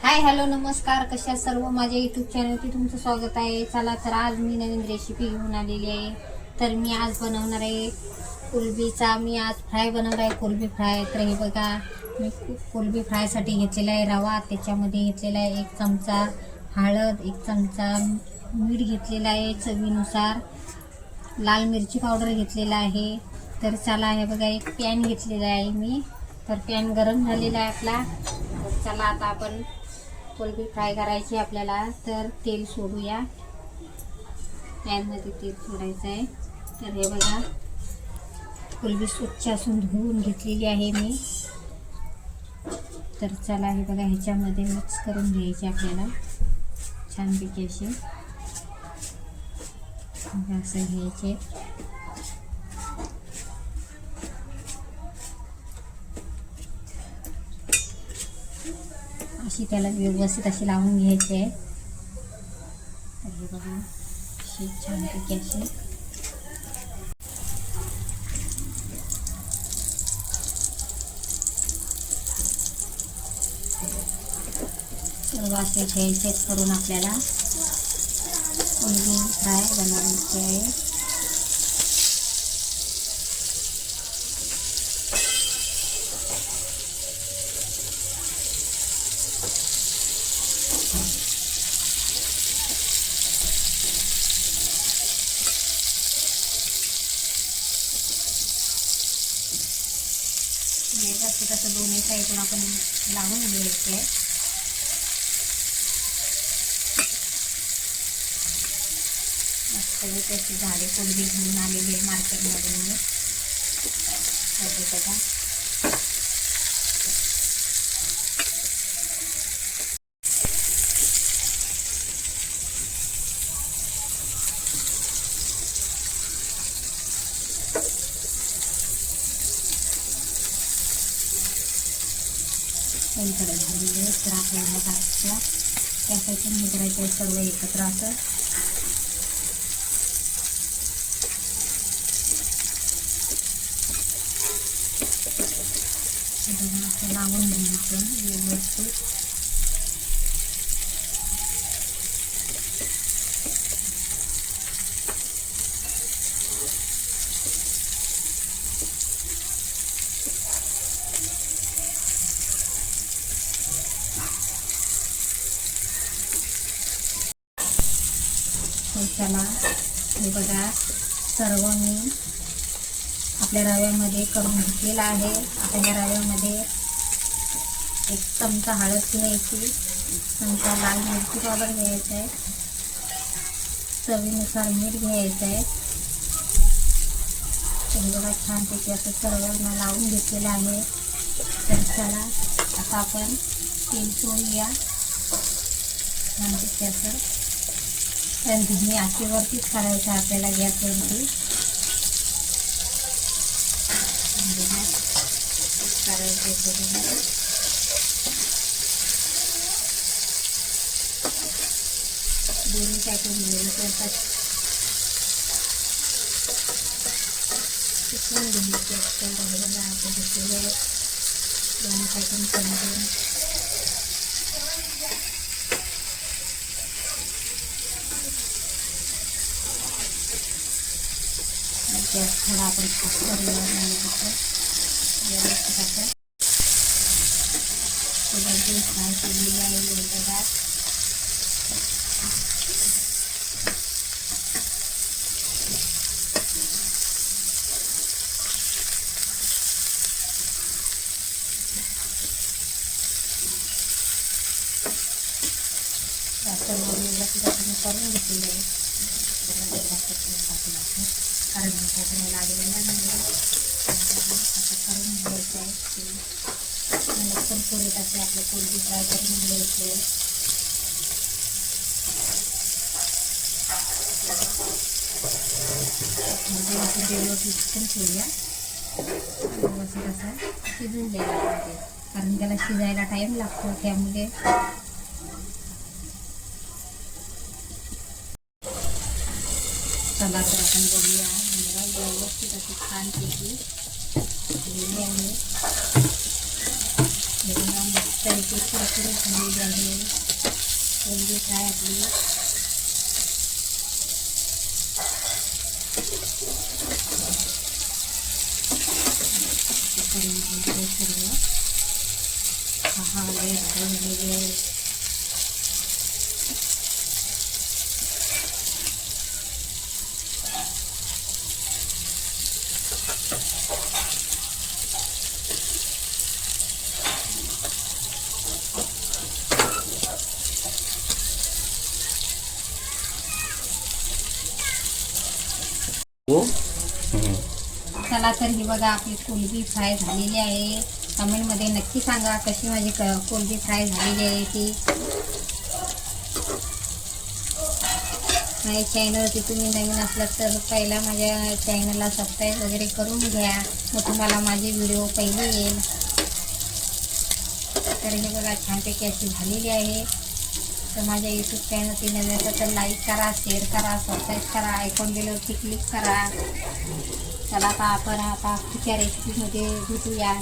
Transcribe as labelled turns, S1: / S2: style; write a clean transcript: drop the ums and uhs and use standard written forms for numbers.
S1: Hi hello नमस्कार, कशा सर्व माझ्या यूट्यूब चॅनलवरती तुमचं स्वागत आहे. चला तर आज मी नवीन रेसिपी घेऊन आलेली आहे. तर मी आज बनवणार आहे कोलंबीचा. मी आज फ्राय बनवणार आहे, कोलंबी फ्राय. तर हे बघा, मी कोलंबी फ्रायसाठी घेतलेला आहे रवा, त्याच्यामध्ये घेतलेला आहे 1 चमचा हळद, 1 चमचा मीठ घेतलेला आहे चवीनुसार, लाल मिरची पावडर घेतलेला आहे. तर चला हे बघा, एक पॅन घेतलेला आहे मी. तर पॅन गरम झालेला आहे आपला. तर चला आता आपण कोलंबी फ्राय करायची आपल्याला. तर तेल सोडूया, पॅनमध्ये तेल सोडायचं आहे. तर हे बघा, कोलंबी स्वच्छ असून धुवून घेतलेली आहे मी. तर चला हे बघा, ह्याच्यामध्ये मिक्स करून घ्यायची आपल्याला छानपैकी असे. असं घ्यायचे. अशी त्याला व्यवस्थित अशी लावून घ्यायची आहे. तर हे बघा, अशी छानपैकी अशी सर्व असे घ्यायचे करून आपल्याला कोलंबी फ्राय बनवायची आहे. व्यवस्थित असं दोन्ही साईडून आपण लावून घ्यायचे. मस्त त्याची झाडे कोलंबी घेऊन आलेली आहे मार्केटमध्ये मी. बघा, त्यांच्याकडे झालेले तर आपल्याला टाकायच्या त्यासाठी हे करायचं सर्व एकत्र असं. असं लावून घ्यायचं व्यवस्थित. त्याला हे बघा, सर्व मी आपल्या रव्यामध्ये करून घेतलेला आहे. आता ह्या रव्यामध्ये 1 चमचा हळद घ्यायची, 1 चमचा लाल मिरची पावडर घ्यायचं आहे, चवीनुसार मीठ घ्यायचं आहे. तर बघा, छानपैकी असं सर्वांना लावून घेतलेलं आहे. तर चला आता आपण तेल सोडूया छानपैकी असं. पण धुनी आचेवरतीच करायचं आपल्याला, गॅसवरती करायचं. दोन्ही साईडून घ्यायचं, चिकन घ्यायचे आपल्याला. आपण घेतलेले दोन्ही साईडून समजून गॅस थोडा आपण फास्ट करूया. व्यवस्थित असं कोलंबी फ्राय केलेली आहे. बघा, सर्व व्यवस्थित आपण करून घेतलेलं आहे. कारण ह्याच्याकडे लागलेला नाही, असं करून घ्यायचं आहे. मला कुरकुरीत असे आपले कोलंबी फ्राय करून घ्यायचे. पण ठेवूया, व्यवस्थित असं शिजून द्यायला पाहिजे, कारण त्याला शिजायला टाईम लागतो. त्यामुळे चला तर आपण बघूया. व्यवस्थित अशी छानपैकी झालेली आहे. मस्त मस्तपैकी कुरकुरीत झालेली आहे कोलंबी फ्राय आपली. सर्व हा लेट झालेली आहे. चला तर ही बघा आपली कोलंबी फ्राय झालेली आहे. कमेंटमध्ये नक्की सांगा कशी माझी कोलंबी फ्राय झालेली आहे ती. माझ्या चॅनलवरती तुम्ही नवीन असलात तर पहिला माझ्या चॅनलला सबस्क्राईब वगैरे करून घ्या, मग तुम्हाला माझे व्हिडिओ पहिले येईल. तर हे बघा छानपैकी अशी झालेली आहे. तर माझ्या यूट्यूब चॅनलवरती नवीन असेल तर लाईक करा, शेअर करा, सबस्क्राईब करा, आयकॉन बेलवरती क्लिक करा. चला आता आपण पुढच्या रेसिपीमध्ये भेटूया.